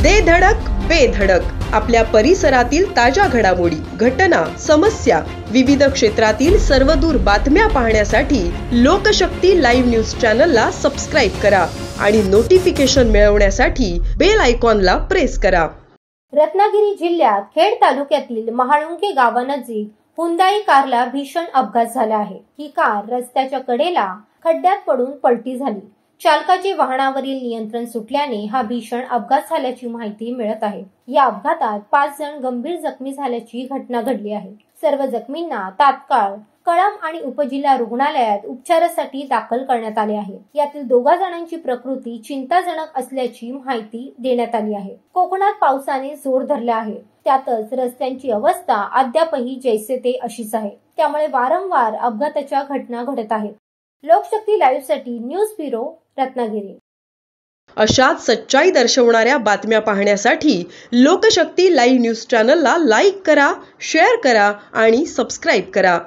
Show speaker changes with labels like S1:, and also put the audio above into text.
S1: दे धडक बेधडक आपल्या परिसरातील ताज्या घडामोडी, घटना, समस्या, विविध क्षेत्रातील सर्वदूर बातम्या पाहण्यासाठी लोकशक्ती लाईव्ह न्यूज चॅनलला सबस्क्राईब करा आणि नोटिफिकेशन मिळवण्यासाठी बेल आयकॉनला प्रेस करा।
S2: रत्नागिरी जिल्ह्यात खेड तालुक्यातील महाळुंगे गावानजीक हुंदाई कारला भीषण अपघात झाला आहे। ही कार रस्त्याच्या कडेला खड्ड्यात पडून पलटी झाली। चालकाचे वाहनावरील नियंत्रण सुटल्याने हा भीषण अपघात झाल्याची माहिती मिळत आहे। या अपघातात 5 जण गंभीर जखमी झाल्याची घटना घडली आहे। सर्व जखमींना तात्काळ कळंब आणि उपजिल्हा रुग्णालयात उपचारासाठी दाखल करण्यात आले आहे। यातील 2 जणांची प्रकृती चिंताजनक असल्याची माहिती देण्यात आली आहे। कोकणात पावसाने जोर धरला आहे, त्यातच रस्त्यांची अवस्था अद्यापही जैसे ते अशीच आहे। त्यामुळे वारंवार अपघाताच्या घटना घडत आहेत। लोकशक्ती लाईव्ह साठी न्यूज ब्युरो रत्नागिरी।
S1: अशाच सच्चाई दर्शवणाऱ्या बातम्या पाहण्यासाठी लोकशक्ती लाईव्ह न्यूज चॅनलला लाईक करा, शेअर करा आणि सबस्क्राईब करा।